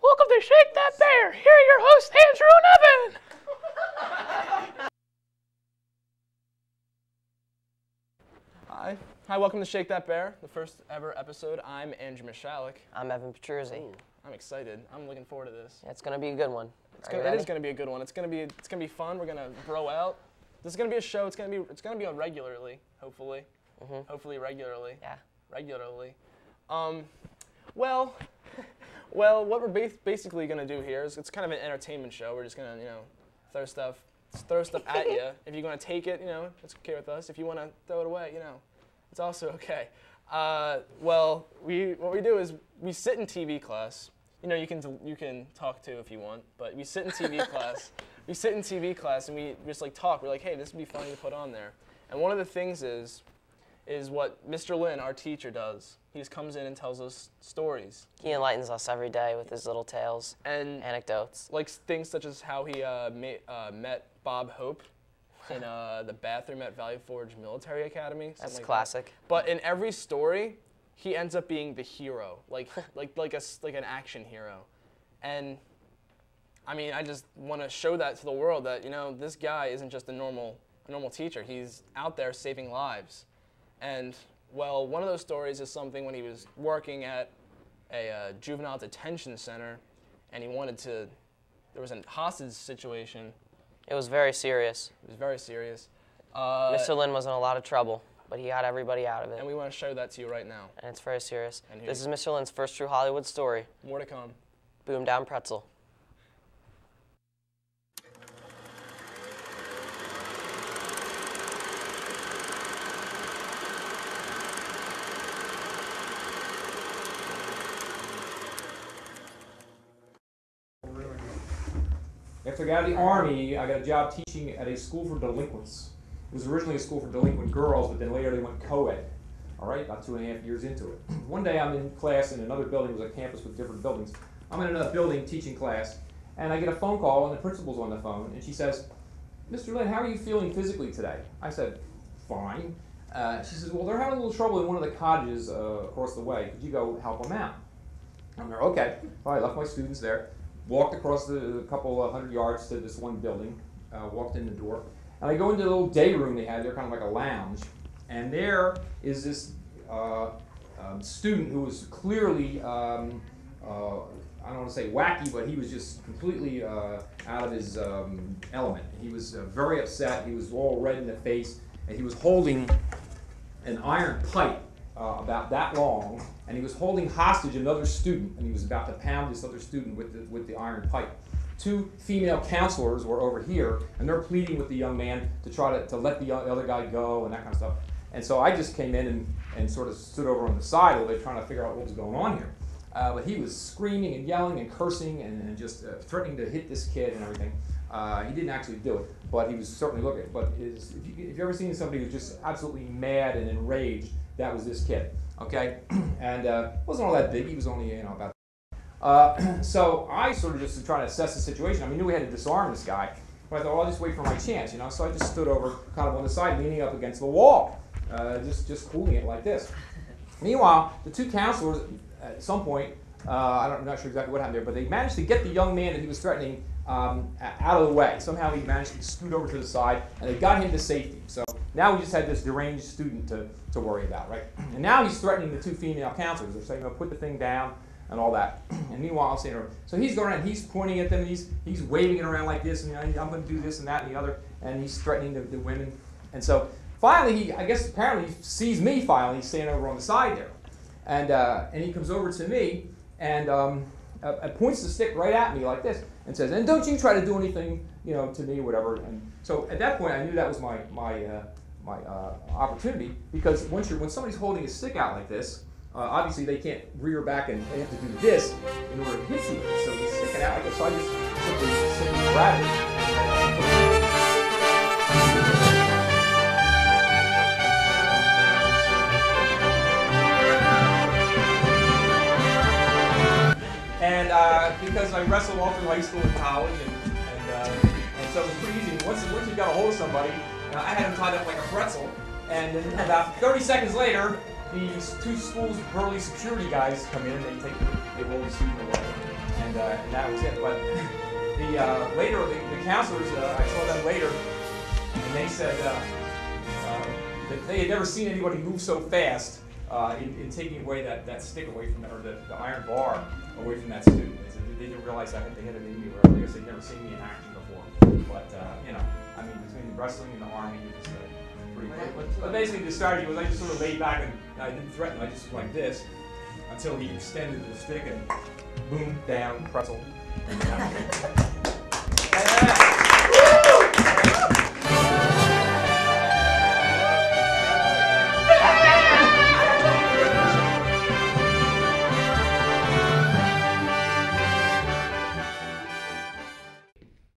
Welcome to Shake That Bear. Here are your hosts, Andrew and Evan. Hi, welcome to Shake That Bear, the first ever episode. I'm Andrew Mishalik. I'm Evan Petruzzi. I'm excited. I'm looking forward to this. Yeah, it's gonna be a good one. It is gonna be a good one. It's gonna be fun. We're gonna bro out. This is gonna be a show. It's gonna be on regularly, hopefully. Hopefully regularly. Yeah. Regularly. Well, what we're basically gonna do here is it's kind of an entertainment show. We're just gonna, throw stuff at you. If you're gonna take it, it's okay with us. If you wanna throw it away, it's also okay. What we do is we sit in TV class. You can talk too if you want, but we sit in TV class. We sit in TV class and we just talk. We're like, hey, this would be funny to put on there. And one of the things is what Mr. Lynn, our teacher, does. He just comes in and tells us stories. He enlightens us every day with his little tales and anecdotes. Like things such as how he met Bob Hope in the bathroom at Valley Forge Military Academy. That's classic. But in every story, he ends up being the hero, like an action hero. And I mean, I just want to show that to the world that this guy isn't just a normal teacher. He's out there saving lives. And well, one of those stories is something when he was working at a juvenile detention center, and there was a hostage situation. It was very serious. It was very serious. Mr. Lynn was in a lot of trouble, but he got everybody out of it. And we want to show that to you right now. And it's very serious. This is Mr. Lynn's first true Hollywood story. More to come. Boom down pretzel. After I got out of the Army, I got a job teaching at a school for delinquents. It was originally a school for delinquent girls, but then later they went co-ed. All right, about 2.5 years into it. One day I'm in class in another building. It was a campus with different buildings. I'm in another building teaching class, and I get a phone call, and the principal's on the phone, and she says, "Mr. Lynn, how are you feeling physically today?" I said, "Fine." She says, "Well, they're having a little trouble in one of the cottages across the way. Could you go help them out?" I'm there, okay. Well, I left my students there. Walked across a couple of 100 yards to this one building, walked in the door, and I go into the little day room they had there, kind of like a lounge, and there is this student who was clearly, I don't want to say wacky, but he was just completely out of his element. He was very upset, he was all red in the face, and he was holding an iron pipe about that long, and he was holding hostage another student, and he was about to pound this other student with the iron pipe. Two female counselors were over here, and they're pleading with the young man to try to let the other guy go and that kind of stuff. And so I just came in and sort of stood over on the side a little bit trying to figure out what was going on here. But he was screaming and yelling and cursing and just threatening to hit this kid and everything. He didn't actually do it, but he was certainly looking. But if you've ever seen somebody who's just absolutely mad and enraged, that was this kid, okay? And wasn't all that big. He was only, about. So I sort of just tried to assess the situation. I mean, I knew we had to disarm this guy, but I thought, well, I'll just wait for my chance, So I just stood over, kind of on the side, leaning up against the wall, just holding it like this. Meanwhile, the two counselors, at some point, I'm not sure exactly what happened there, but they managed to get the young man that he was threatening out of the way. Somehow he managed to scoot over to the side, and they got him to safety. So now we just had this deranged student to worry about, right? And now he's threatening the two female counselors. They're saying, put the thing down and all that. And meanwhile, I'm saying, so he's going around, he's pointing at them, and he's waving it around like this, and I'm going to do this and that and the other, and he's threatening the women. And so finally, apparently he sees me finally, he's standing over on the side there. And he comes over to me and points the stick right at me like this and says, "And don't you try to do anything, to me or whatever." And so at that point, I knew that was my opportunity, because when somebody's holding a stick out like this, obviously they can't rear back and they have to do this in order to hit you. So he's sticking out like this. So I just simply grab it. And because I wrestled all through high school and college, and so it was pretty easy. Once you got a hold of somebody, I had him tied up like a pretzel, and then about 30 seconds later, these two schools' burly security guys come in and they roll the student away, and that was it. But later the counselors, I saw them later, and they said that they had never seen anybody move so fast in taking away that stick away from or the iron bar away from that student. They said they didn't realize that they had it in me, or I guess they'd never seen me in action before. But you know, I mean, between the wrestling and the army, you're just pretty quick. But basically, the strategy was I just sort of laid back and I didn't threaten. I just went like this until he extended the stick and boom, down, pretzel.